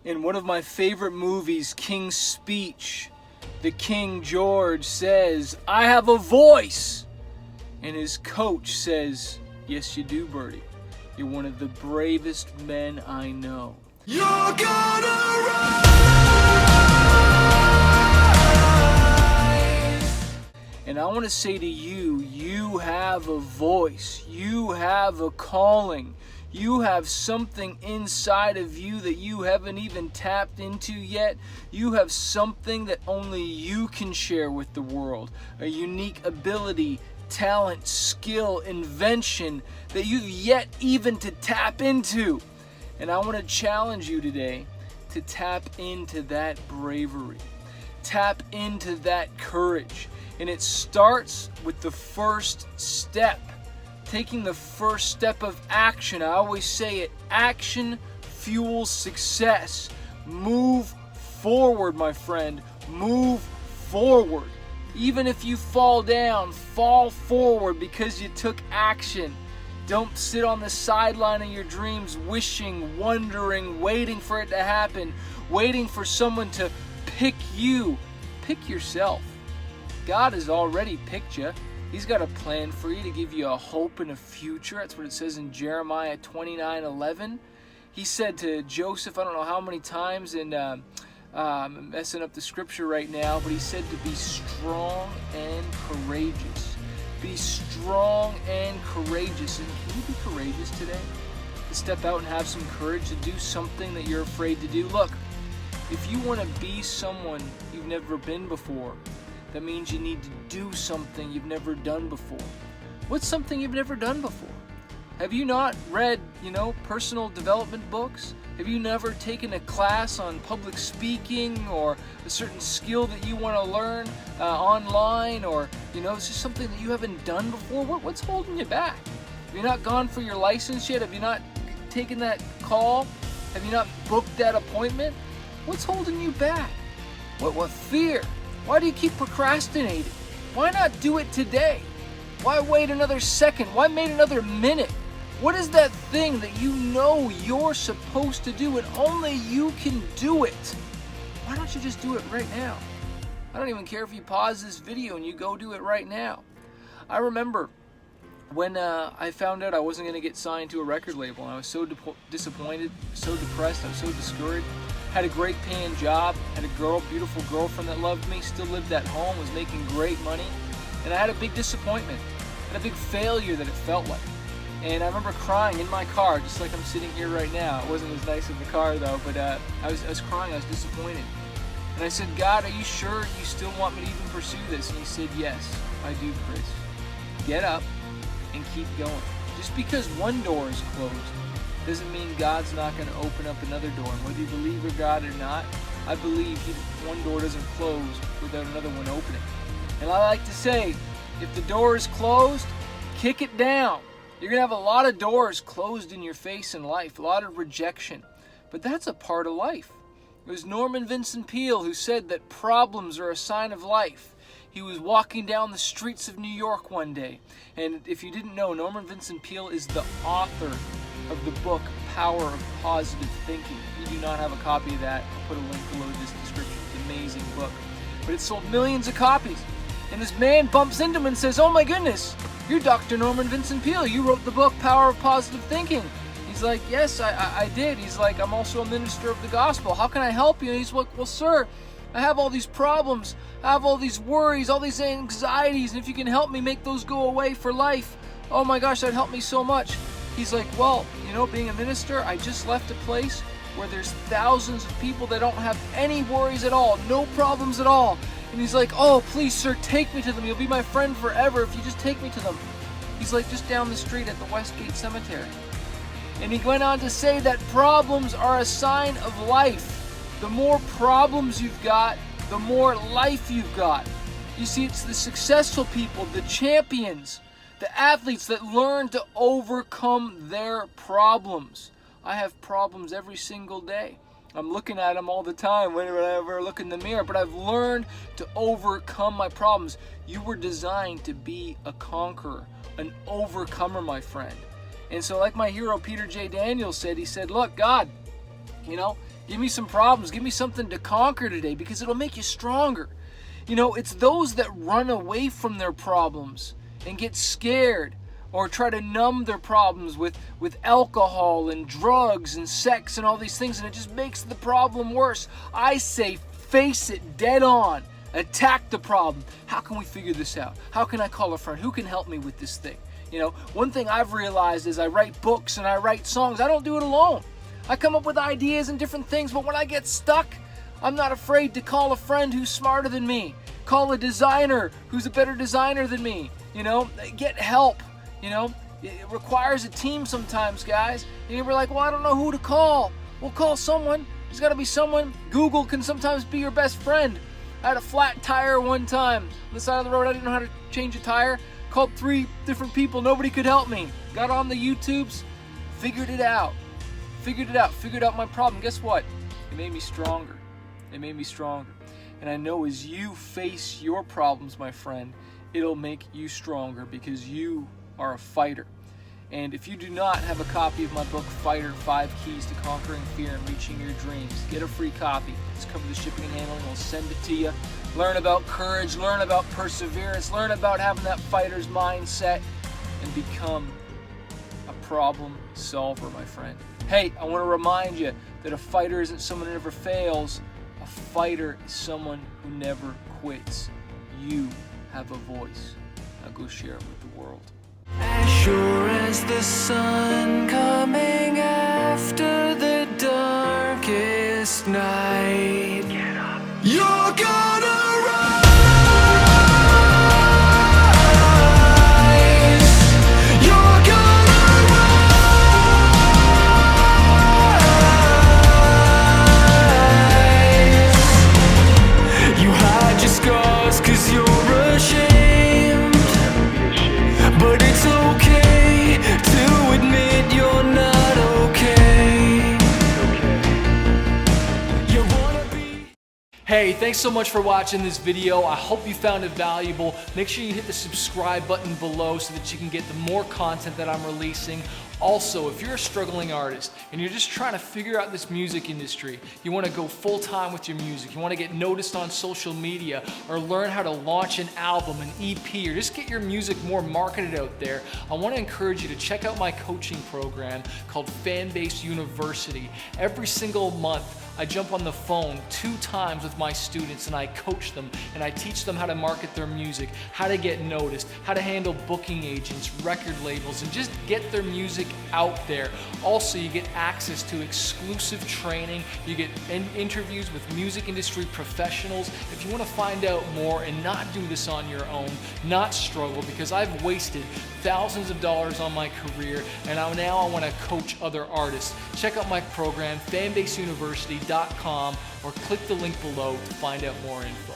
In one of my favorite movies, King's Speech, the King George says, "I have a voice." And his coach says, "Yes, you do, Bertie. You're one of the bravest men I know." You're gonna rise. And I want to say to you, you have a voice. You have a calling. You have something inside of you that you haven't even tapped into yet. You have something that only you can share with the world. A unique ability, talent, skill, invention that you've yet even to tap into. And I want to challenge you today to tap into that bravery. Tap into that courage. And it starts with the first step. Taking the first step of action. I always say it, action fuels success. Move forward, my friend. Move forward. Even if you fall down, fall forward because you took action. Don't sit on the sideline of your dreams wishing, wondering, waiting for it to happen, waiting for someone to pick you. Pick yourself. God has already picked you. He's got a plan for you to give you a hope and a future. That's what it says in Jeremiah 29:11. He said to Joseph, I don't know how many times, and I'm messing up the scripture right now, but he said to be strong and courageous. Be strong and courageous. And can you be courageous today? To step out and have some courage to do something that you're afraid to do? Look, if you want to be someone you've never been before, that means you need to do something you've never done before. What's something you've never done before? Have you not read, personal development books? Have you never taken a class on public speaking or a certain skill that you want to learn online, or, it's just something that you haven't done before? What's holding you back? Have you not gone for your license yet? Have you not taken that call? Have you not booked that appointment? What's holding you back? What fear? Why do you keep procrastinating? Why not do it today? Why wait another second? Why wait another minute? What is that thing that you know you're supposed to do and only you can do it? Why don't you just do it right now? I don't even care if you pause this video and you go do it right now. I remember when I found out I wasn't going to get signed to a record label, and I was so disappointed, so depressed, I was so discouraged. Had a great paying job, had a beautiful girlfriend that loved me, still lived at home, was making great money, and I had a big disappointment, and a big failure that it felt like. And I remember crying in my car, just like I'm sitting here right now. It wasn't as nice in the car though, but I was crying, I was disappointed. And I said, God, are you sure you still want me to even pursue this? And he said, yes, I do, Chris. Get up and keep going. Just because one door is closed doesn't mean God's not going to open up another door. And whether you believe in God or not, I believe one door doesn't close without another one opening. And I like to say, if the door is closed, kick it down. You're going to have a lot of doors closed in your face in life, a lot of rejection. But that's a part of life. It was Norman Vincent Peale who said that problems are a sign of life. He was walking down the streets of New York one day. And if you didn't know, Norman Vincent Peale is the author of the book Power of Positive Thinking. If you do not have a copy of that, I'll put a link below this description. It's an amazing book. But it sold millions of copies. And this man bumps into him and says, oh my goodness, you're Dr. Norman Vincent Peale. You wrote the book Power of Positive Thinking. He's like, yes, I did. He's like, I'm also a minister of the gospel. How can I help you? And he's like, well, sir, I have all these problems. I have all these worries, all these anxieties. And if you can help me make those go away for life, oh my gosh, that'd help me so much. He's like, well, being a minister, I just left a place where there's thousands of people that don't have any worries at all, no problems at all. And he's like, oh, please, sir, take me to them. You'll be my friend forever if you just take me to them. He's like, just down the street at the Westgate Cemetery. And he went on to say that problems are a sign of life. The more problems you've got, the more life you've got. You see, it's the successful people, the champions, the athletes that learn to overcome their problems. I have problems every single day. I'm looking at them all the time whenever I ever look in the mirror, but I've learned to overcome my problems. You were designed to be a conqueror, an overcomer, my friend. And so like my hero Peter J. Daniels said, he said, look, God, Give me some problems. Give me something to conquer today, because it'll make you stronger. You know, it's those that run away from their problems and get scared or try to numb their problems with alcohol and drugs and sex and all these things, and it just makes the problem worse. I say face it dead on. Attack the problem. How can we figure this out? How can I call a friend? Who can help me with this thing? You know, one thing I've realized is I write books and I write songs. I don't do it alone. I come up with ideas and different things, but when I get stuck, I'm not afraid to call a friend who's smarter than me. Call a designer who's a better designer than me. You know, get help. You know, it requires a team sometimes, guys. And you're like, well, I don't know who to call. Well, call someone. There's got to be someone. Google can sometimes be your best friend. I had a flat tire one time on the side of the road. I didn't know how to change a tire. Called 3 different people. Nobody could help me. Got on the YouTubes. Figured it out. Figured out my problem. Guess what? It made me stronger. It made me stronger. And I know as you face your problems, my friend, it'll make you stronger, because you are a fighter. And if you do not have a copy of my book, Fighter, 5 Keys to Conquering Fear and Reaching Your Dreams, get a free copy. It's covered the shipping and handling. We'll send it to you. Learn about courage, learn about perseverance, learn about having that fighter's mindset, and become a problem solver, my friend. Hey, I want to remind you that a fighter isn't someone who never fails. A fighter is someone who never quits. You have a voice. Now go share it with the world. As sure as the sun coming after the darkest night, get up. You're gonna rise. You're gonna rise. You hide your scars 'cause you're ashamed, but it's okay to admit you're not okay. You wanna be. Hey, thanks so much for watching this video. I hope you found it valuable. Make sure you hit the subscribe button below so that you can get the more content that I'm releasing. Also, if you're a struggling artist and you're just trying to figure out this music industry, you want to go full-time with your music, you want to get noticed on social media, or learn how to launch an album, an EP, or just get your music more marketed out there, I want to encourage you to check out my coaching program called Fanbase University. Every single month, I jump on the phone 2 times with my students and I coach them and I teach them how to market their music, how to get noticed, how to handle booking agents, record labels, and just get their music out there. Also, you get access to exclusive training, you get interviews with music industry professionals. If you want to find out more and not do this on your own, not struggle, because I've wasted thousands of dollars on my career and now I want to coach other artists. Check out my program, fanbaseuniversity.com, or click the link below to find out more info.